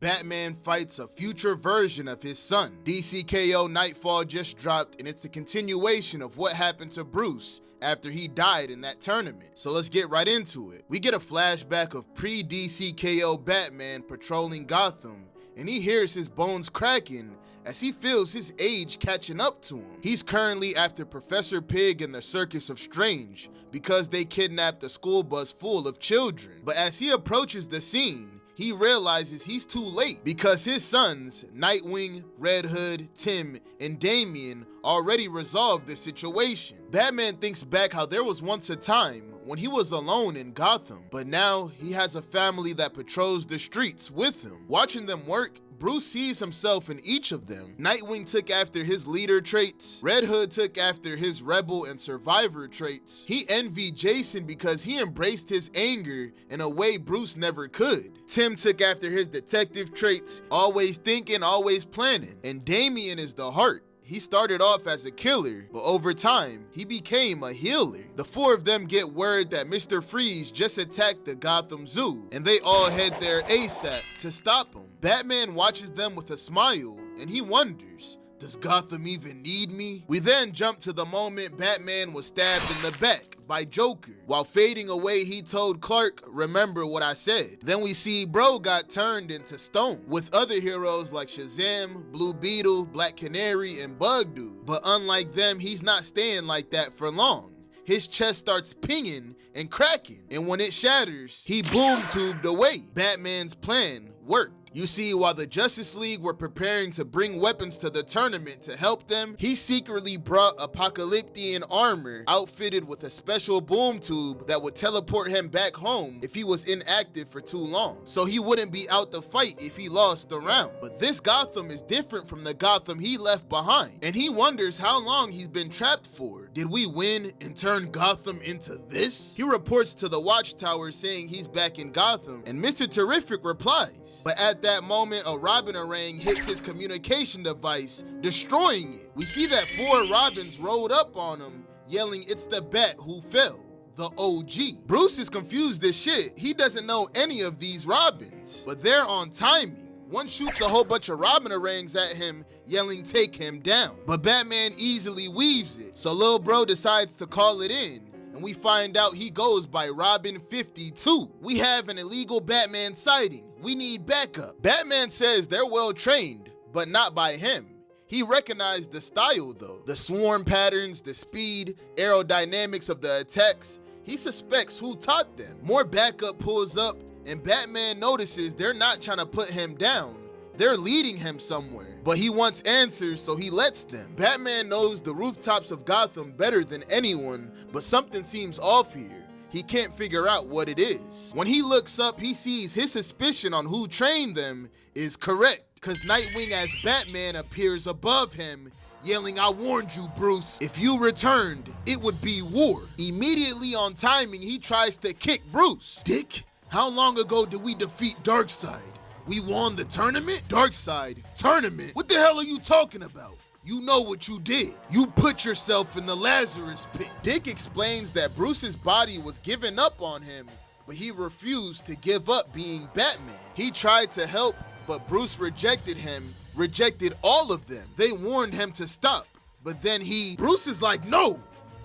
Batman fights a future version of his son. DCKO Nightfall just dropped, and it's the continuation of what happened to Bruce after he died in that tournament. So let's get right into it. We get a flashback of pre-DCKO Batman patrolling Gotham, and he hears his bones cracking as he feels his age catching up to him. He's currently after Professor Pig and the Circus of Strange because they kidnapped a school bus full of children. But as he approaches the scene, he realizes he's too late because his sons, Nightwing, Red Hood, Tim, and Damian already resolved the situation. Batman thinks back how there was once a time when he was alone in Gotham, but now he has a family that patrols the streets with him. Watching them work, Bruce sees himself in each of them. Nightwing took after his leader traits. Red Hood took after his rebel and survivor traits. He envied Jason because he embraced his anger in a way Bruce never could. Tim took after his detective traits, always thinking, always planning. And Damian is the heart. He started off as a killer, but over time, he became a healer. The four of them get word that Mr. Freeze just attacked the Gotham Zoo, and they all head there ASAP to stop him. Batman watches them with a smile, and he wonders, does Gotham even need me? We then jump to the moment Batman was stabbed in the back by Joker. While fading away, he told Clark, remember what I said. Then we see bro got turned into stone, with other heroes like Shazam, Blue Beetle, Black Canary, and Bug Dude. But unlike them, he's not staying like that for long. His chest starts pinging and cracking, and when it shatters, he boom tubed away. Batman's plan worked. You see, while the Justice League were preparing to bring weapons to the tournament to help them, he secretly brought Apocalyptian armor outfitted with a special boom tube that would teleport him back home if he was inactive for too long, so he wouldn't be out the fight if he lost the round. But this Gotham is different from the Gotham he left behind, and he wonders how long he's been trapped for. Did we win and turn Gotham into this? He reports to the Watchtower saying he's back in Gotham, and Mr. Terrific replies. But at that moment, a Robin-a-rang hits his communication device, destroying it. We see that 4 Robins rolled up on him, yelling, "It's the Bat who fell, the OG." Bruce is confused as shit. He doesn't know any of these Robins, but they're on timing. One shoots a whole bunch of Robin-a-rangs at him, yelling, "Take him down." But Batman easily weaves it, so Lil Bro decides to call it in, and we find out he goes by Robin 52. We have an illegal Batman sighting. We need backup. Batman says they're well trained, but not by him. He recognized the style though. The swarm patterns, the speed, aerodynamics of the attacks. He suspects who taught them. More backup pulls up, and Batman notices they're not trying to put him down. They're leading him somewhere, but he wants answers, so he lets them. Batman knows the rooftops of Gotham better than anyone, but something seems off here. He can't figure out what it is. When he looks up, he sees his suspicion on who trained them is correct, because Nightwing as Batman appears above him, yelling, "I warned you, Bruce. If you returned, it would be war." Immediately on timing, he tries to kick Bruce. "Dick, how long ago did we defeat Darkseid? We won the tournament?" "Darkseid? Tournament? What the hell are you talking about? You know what you did. You put yourself in the Lazarus pit." Dick explains that Bruce's body was given up on him, but he refused to give up being Batman. He tried to help, but Bruce rejected him, rejected all of them. They warned him to stop, but then Bruce is like, no,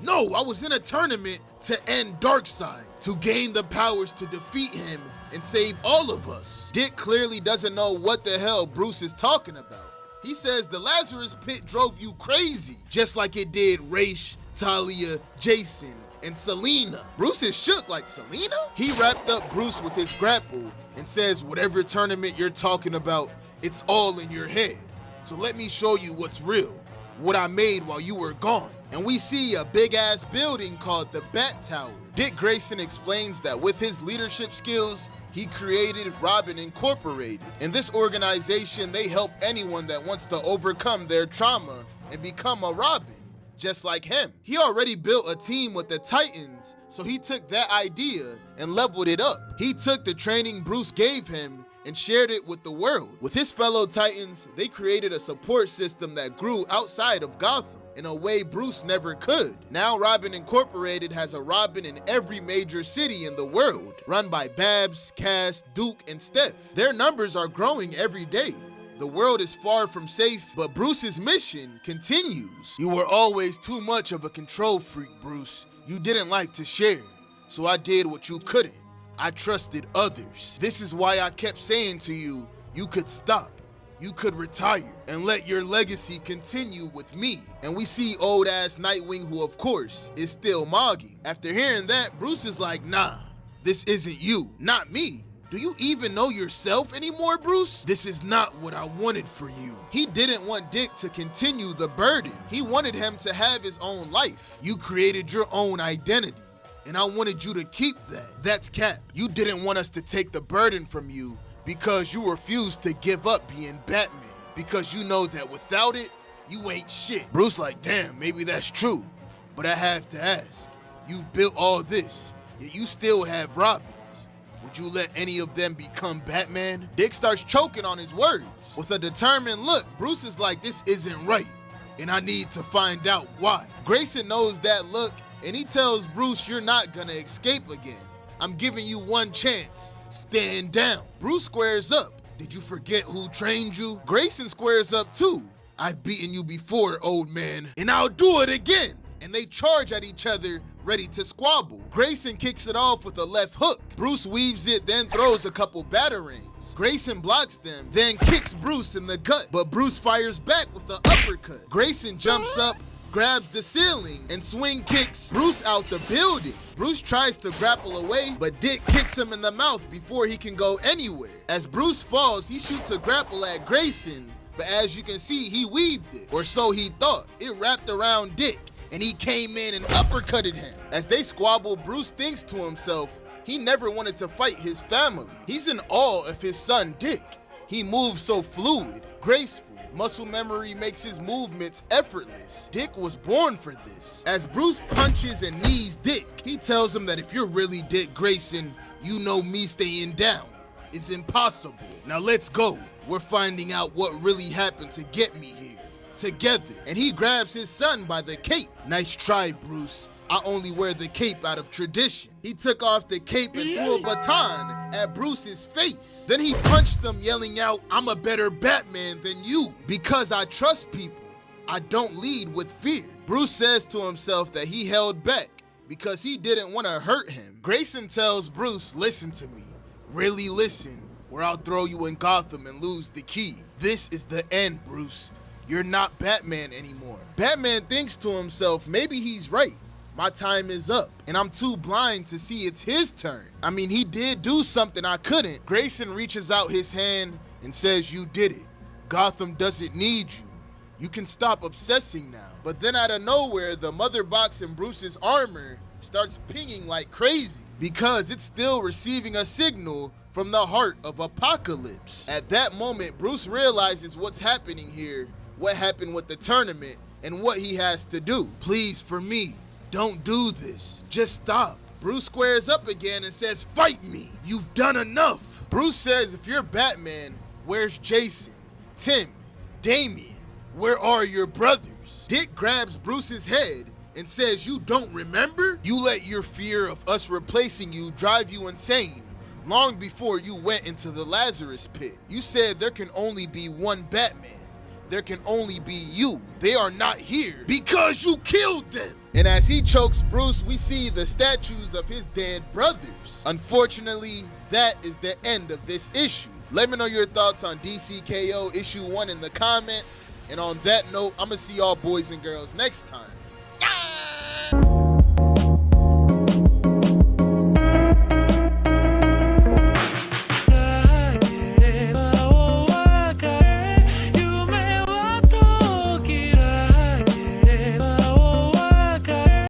I was in a tournament to end Darkseid, to gain the powers to defeat him and save all of us. Dick clearly doesn't know what the hell Bruce is talking about. He says the Lazarus pit drove you crazy, just like it did Raish, Talia, Jason, and Selina. Bruce is shook like, Selina? He wrapped up Bruce with his grapple and says, whatever tournament you're talking about, it's all in your head. So let me show you what's real, what I made while you were gone. And we see a big ass building called the Bat Tower. Dick Grayson explains that with his leadership skills, he created Robin Incorporated. In this organization, they help anyone that wants to overcome their trauma and become a Robin, just like him. He already built a team with the Titans, so he took that idea and leveled it up. He took the training Bruce gave him and shared it with the world. With his fellow Titans, they created a support system that grew outside of Gotham. in a way Bruce never could. Now Robin Incorporated has a Robin in every major city in the world, run by Babs, Cass, Duke, and Steph. Their numbers are growing every day. The world is far from safe, but Bruce's mission continues. You were always too much of a control freak, Bruce. You didn't like to share, so I did what you couldn't. I trusted others. This is why I kept saying to you, you could stop. You could retire and let your legacy continue with me. And we see old ass Nightwing, who of course is still mogging. After hearing that, Bruce is like, nah, this isn't you, not me. Do you even know yourself anymore, Bruce? This is not what I wanted for you. He didn't want Dick to continue the burden. He wanted him to have his own life. You created your own identity, and I wanted you to keep that. That's cap. You didn't want us to take the burden from you because you refused to give up being Batman, because you know that without it, you ain't shit. Bruce like, damn, maybe that's true, but I have to ask. You've built all this, yet you still have Robins. Would you let any of them become Batman? Dick starts choking on his words. With a determined look, Bruce is like, this isn't right, and I need to find out why. Grayson knows that look, and he tells Bruce, you're not gonna escape again. I'm giving you one chance. Stand down. Bruce squares up. Did you forget who trained you? Grayson squares up too. I've beaten you before, old man, and I'll do it again. And they charge at each other, ready to squabble. Grayson kicks it off with a left hook. Bruce weaves it, then throws a couple batarangs. Grayson blocks them, then kicks Bruce in the gut, but Bruce fires back with an uppercut. Grayson jumps up, grabs the ceiling, and swing kicks Bruce out the building. Bruce tries to grapple away, but Dick kicks him in the mouth before he can go anywhere. As Bruce falls, he shoots a grapple at Grayson, but as you can see, he weaved it, or so he thought. It wrapped around Dick, and he came in and uppercutted him. As they squabble, Bruce thinks to himself, he never wanted to fight his family. He's in awe of his son, Dick. He moves so fluid, graceful. Muscle memory makes his movements effortless. Dick was born for this. As Bruce punches and knees Dick, he tells him that if you're really Dick Grayson, you know me staying down. It's impossible. Now let's go. We're finding out what really happened to get me here. Together. And he grabs his son by the cape. Nice try, Bruce. I only wear the cape out of tradition. He took off the cape and threw a baton at Bruce's face. Then he punched him, yelling out, I'm a better Batman than you. Because I trust people, I don't lead with fear. Bruce says to himself that he held back because he didn't want to hurt him. Grayson tells Bruce, listen to me. Really listen, or I'll throw you in Gotham and lose the key. This is the end, Bruce. You're not Batman anymore. Batman thinks to himself, maybe he's right. My time is up, and I'm too blind to see it's his turn. I mean, he did do something I couldn't. Grayson reaches out his hand and says, you did it. Gotham doesn't need you. You can stop obsessing now. But then out of nowhere, the mother box in Bruce's armor starts pinging like crazy because it's still receiving a signal from the heart of Apocalypse. At that moment, Bruce realizes what's happening here, what happened with the tournament, and what he has to do. Please, for me, don't do this. Just stop. Bruce squares up again and says, fight me. You've done enough. Bruce says, if you're Batman, where's Jason, Tim, Damian? Where are your brothers? Dick grabs Bruce's head and says, you don't remember? You let your fear of us replacing you drive you insane long before you went into the Lazarus pit. You said there can only be one Batman. There can only be you. They are not here because you killed them. And as he chokes Bruce, we see the statues of his dead brothers. Unfortunately, that is the end of this issue. Let me know your thoughts on DCKO issue 1 in the comments. And on that note, I'm gonna see y'all boys and girls next time.